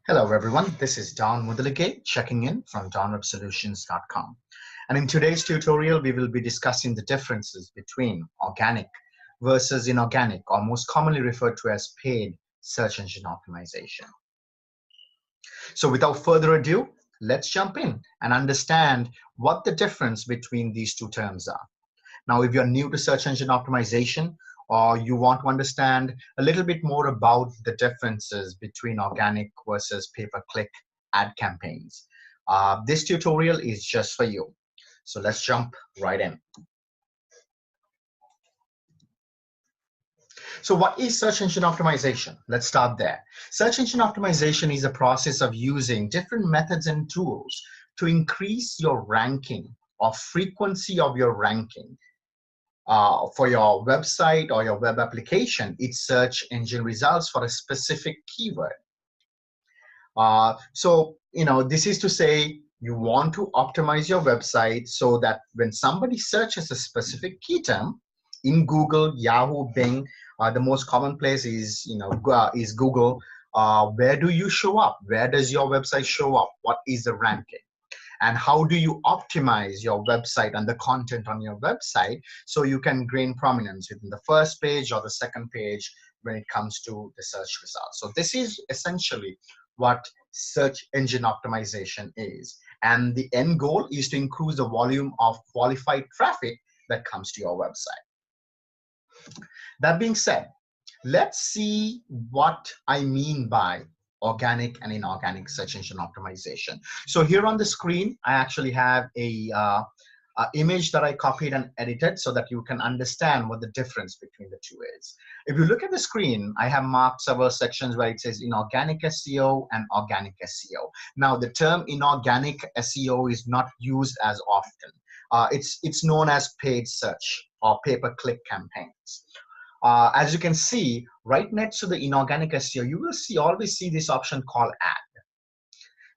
Hello everyone, this is Don Mudalige checking in from donwebsolutions.com. And in today's tutorial, we will be discussing the differences between organic versus inorganic, or most commonly referred to as paid search engine optimization. So without further ado, let's jump in and understand what the difference between these two terms are. Now, if you're new to search engine optimization, or you want to understand a little bit more about the differences between organic versus pay-per-click ad campaigns, this tutorial is just for you. So let's jump right in. So what is search engine optimization? Let's start there. Search engine optimization is a process of using different methods and tools to increase your ranking or frequency of your ranking for your website or your web application, its search engine results for a specific keyword. This is to say you want to optimize your website so that when somebody searches a specific key term in Google, Yahoo, Bing, the most common place is Google. Where do you show up? Where does your website show up? What is the ranking? And how do you optimize your website and the content on your website so you can gain prominence within the first page or the second page when it comes to the search results? So this is essentially what search engine optimization is. And the end goal is to increase the volume of qualified traffic that comes to your website. That being said, let's see what I mean by organic and inorganic search engine optimization. So here on the screen, I actually have a image that I copied and edited so that you can understand what the difference between the two is. If you look at the screen, I have marked several sections where it says inorganic SEO and organic SEO. Now, the term inorganic SEO is not used as often. It's known as paid search or pay-per-click campaigns. As you can see, right next to the inorganic SEO, you will always see this option called ad.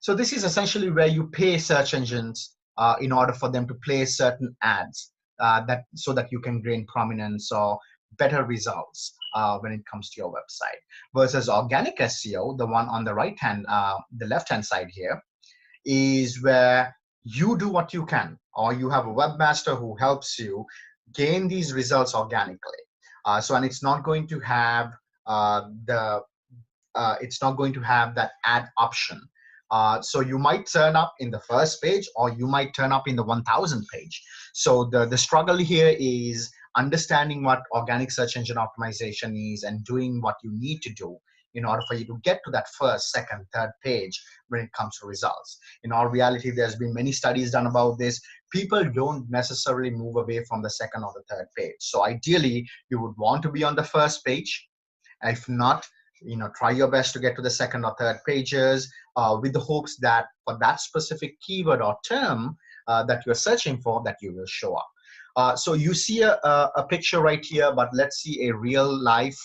So this is essentially where you pay search engines in order for them to place certain ads so that you can gain prominence or better results when it comes to your website. Versus organic SEO, the one on the the left-hand side here, is where you do what you can, or you have a webmaster who helps you gain these results organically. And it's not going to have that ad option. So you might turn up in the first page, or you might turn up in the 1000 page. So the struggle here is understanding what organic search engine optimization is and doing what you need to do in order for you to get to that first, second, third page when it comes to results. In all reality, there's been many studies done about this. People don't necessarily move away from the second or the third page. So ideally, you would want to be on the first page. If not, try your best to get to the second or third pages with the hopes that for that specific keyword or term that you're searching for, that you will show up. So you see a picture right here, but let's see a real life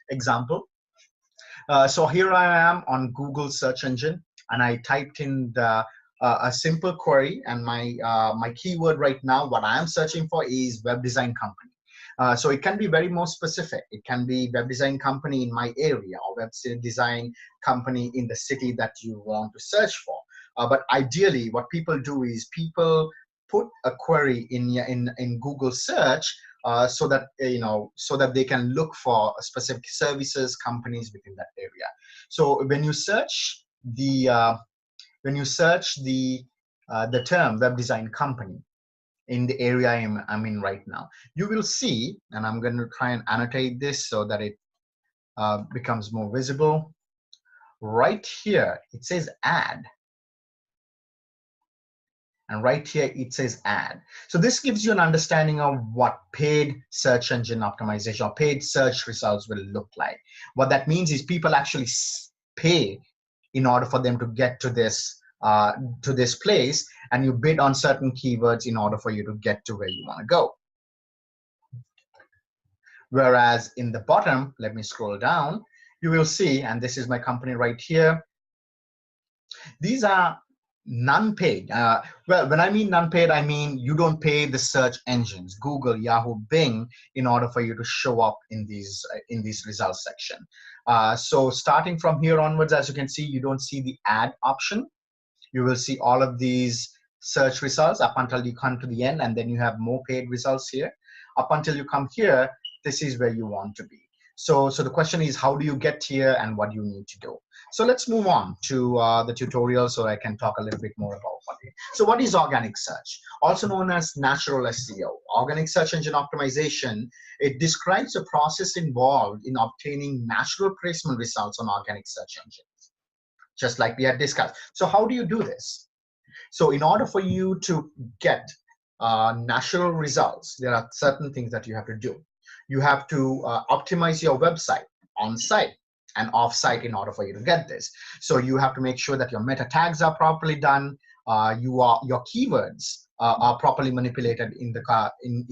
example. So here I am on Google search engine, and I typed in a simple query, and my keyword right now, what I am searching for, is web design company. So it can be very more specific. It can be web design company in my area, or web design company in the city that you want to search for. But ideally, what people do is people put a query in Google search so that they can look for specific services, companies within that area. So when you search the term web design company in the area I'm in right now, you will see, and I'm going to try and annotate this so that it becomes more visible. Right here, it says ad. And right here, it says ad. So this gives you an understanding of what paid search engine optimization or paid search results will look like. What that means is people actually pay in order for them to get to this place, and you bid on certain keywords in order for you to get to where you want to go. Whereas in the bottom, let me scroll down, you will see, and this is my company right here, these are non-paid. Well, when I mean non-paid, I mean you don't pay the search engines, Google, Yahoo, Bing, in order for you to show up in these results section. So starting from here onwards, as you can see, you don't see the add option. You will see all of these search results up until you come to the end, and then you have more paid results here. Up until you come here, this is where you want to be. So the question is, how do you get here and what you need to do? So let's move on to the tutorial so I can talk a little bit more about what it is. So what is organic search? Also known as natural SEO, organic search engine optimization. It describes the process involved in obtaining natural placement results on organic search engines, just like we had discussed. So how do you do this? So in order for you to get natural results, there are certain things that you have to do. You have to optimize your website on site and off site in order for you to get this. So you have to make sure that your meta tags are properly done. Your keywords are properly manipulated in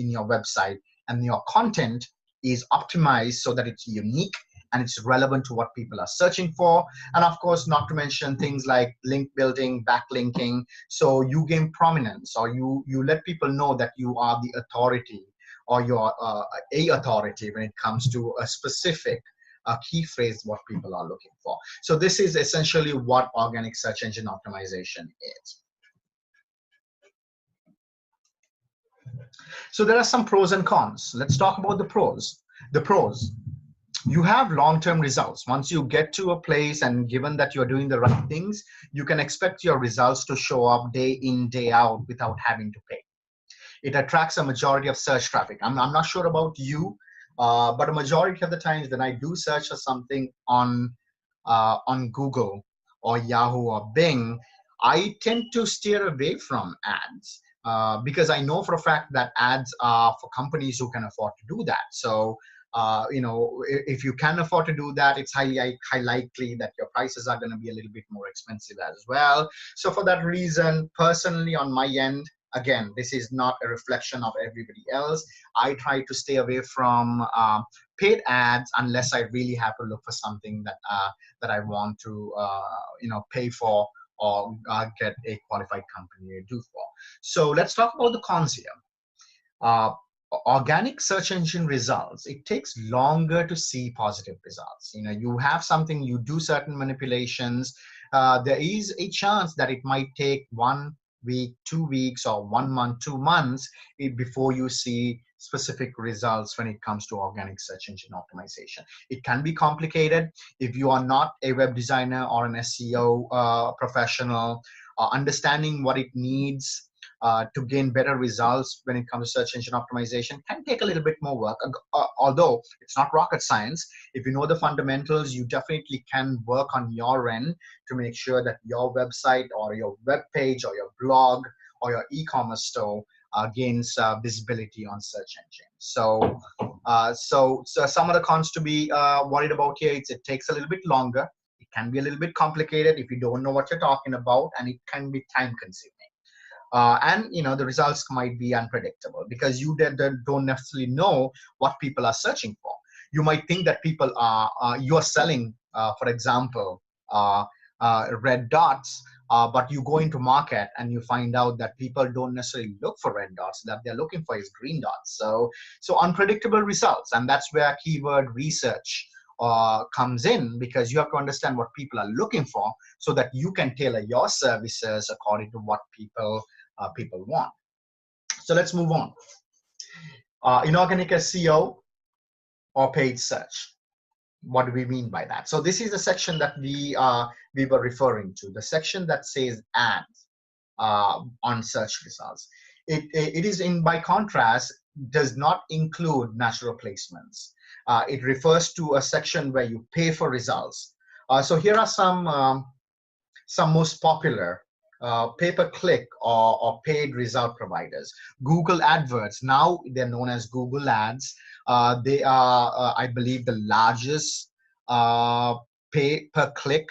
your website, and your content is optimized so that it's unique and it's relevant to what people are searching for. And of course, not to mention things like link building, backlinking. So you gain prominence, or you let people know that you are the authority, or you're a authority when it comes to a specific key phrase what people are looking for. So this is essentially what organic search engine optimization is. So there are some pros and cons. Let's talk about the pros. The pros. You have long-term results. Once you get to a place, and given that you're doing the right things, you can expect your results to show up day in, day out without having to pay. It attracts a majority of search traffic. I'm not sure about you, but a majority of the times when I do search for something on Google or Yahoo or Bing, I tend to steer away from ads because I know for a fact that ads are for companies who can afford to do that. So if you can afford to do that, it's high likely that your prices are going to be a little bit more expensive as well. So for that reason, personally on my end, again, this is not a reflection of everybody else, I try to stay away from paid ads unless I really have to look for something that I want to pay for or get a qualified company to do for. So let's talk about the cons here. Organic search engine results, it takes longer to see positive results. You have something, you do certain manipulations, there is a chance that it might take 1 week, 2 weeks, or 1 month, 2 months before you see specific results when it comes to organic search engine optimization. It can be complicated if you are not a web designer or an SEO professional. Understanding what it needs to gain better results when it comes to search engine optimization can take a little bit more work, although it's not rocket science. If you know the fundamentals, you definitely can work on your end to make sure that your website or your web page or your blog or your e-commerce store gains visibility on search engines. So some of the cons to be worried about here is it takes a little bit longer. It can be a little bit complicated if you don't know what you're talking about, and it can be time consuming. And the results might be unpredictable because you don't necessarily know what people are searching for. You might think that people you're selling, for example, red dots, but you go into market and you find out that people don't necessarily look for red dots, that they're looking for is green dots. So unpredictable results, and that's where keyword research comes in, because you have to understand what people are looking for so that you can tailor your services according to what people want. So let's move on. Inorganic SEO or paid search. What do we mean by that? So this is the section that we were referring to, the section that says ads on search results. It is by contrast, does not include natural placements. It refers to a section where you pay for results. So here are some most popular pay-per-click or paid result providers. Google AdWords, now they're known as Google Ads. They are, I believe, the largest pay-per-click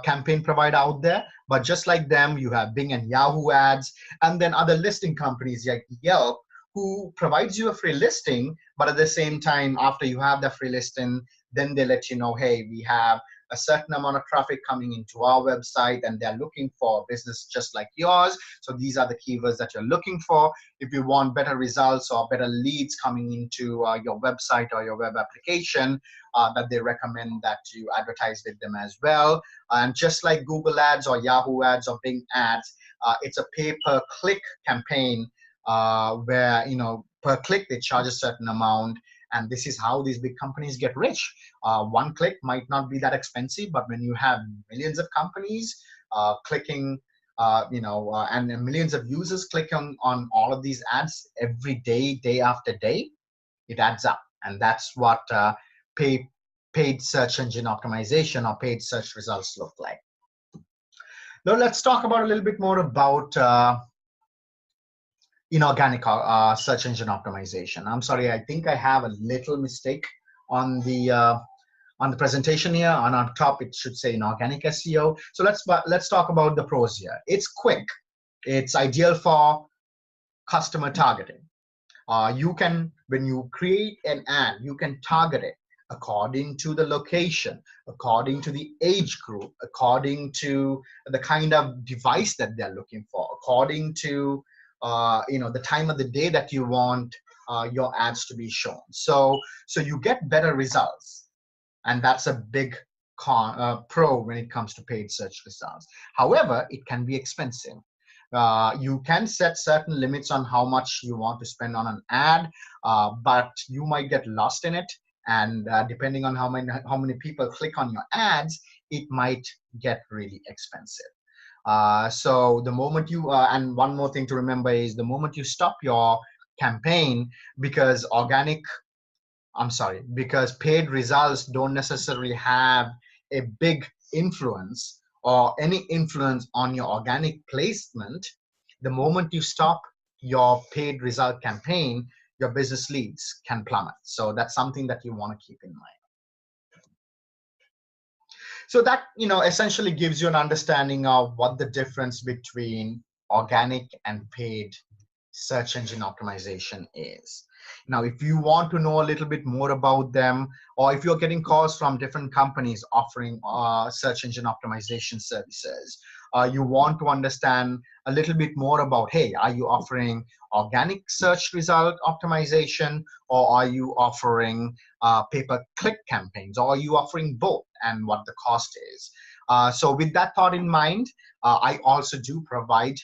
campaign provider out there. But just like them, you have Bing and Yahoo Ads, and then other listing companies like Yelp, who provides you a free listing, but at the same time, after you have the free listing, then they let you know, hey, we have a certain amount of traffic coming into our website and they're looking for a business just like yours. So these are the keywords that you're looking for. If you want better results or better leads coming into your website or your web application, that they recommend that you advertise with them as well. And just like Google ads or Yahoo ads or Bing ads, it's a pay-per-click campaign where, per click they charge a certain amount. And this is how these big companies get rich. One click might not be that expensive, but when you have millions of companies clicking, and millions of users clicking on all of these ads every day, day after day, it adds up. And that's what paid search engine optimization or paid search results look like. Now let's talk about a little bit more about inorganic search engine optimization. I'm sorry, I think I have a little mistake on the presentation here. On top, it should say inorganic SEO. So let's talk about the pros here. It's quick. It's ideal for customer targeting. When you create an ad, you can target it according to the location, according to the age group, according to the kind of device that they're looking for, according to the time of the day that you want your ads to be shown. So you get better results, and that's a big pro when it comes to paid search results. However, it can be expensive. You can set certain limits on how much you want to spend on an ad, but you might get lost in it. And depending on how many people click on your ads, it might get really expensive. So the moment you, and one more thing to remember is the moment you stop your campaign, because paid results don't necessarily have a big influence or any influence on your organic placement. The moment you stop your paid result campaign, your business leads can plummet. So that's something that you want to keep in mind. So that, essentially gives you an understanding of what the difference between organic and paid search engine optimization is. Now, if you want to know a little bit more about them, or if you're getting calls from different companies offering search engine optimization services, you want to understand a little bit more about, hey, are you offering organic search result optimization, or are you offering pay-per-click campaigns, or are you offering both, and what the cost is? So with that thought in mind, I also do provide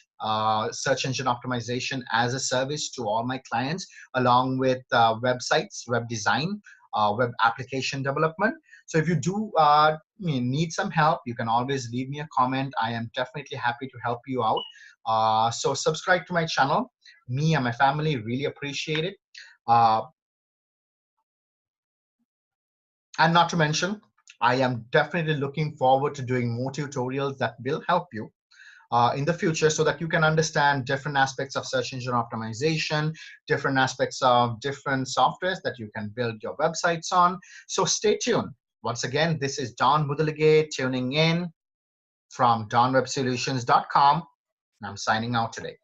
search engine optimization as a service to all my clients, along with websites, web design, web application development. So if you do need some help, you can always leave me a comment. I am definitely happy to help you out. So subscribe to my channel. Me and my family really appreciate it. And not to mention, I am definitely looking forward to doing more tutorials that will help you in the future, so that you can understand different aspects of search engine optimization, different aspects of different softwares that you can build your websites on. So stay tuned. Once again, this is Don Mudalige tuning in from donwebsolutions.com, and I'm signing out today.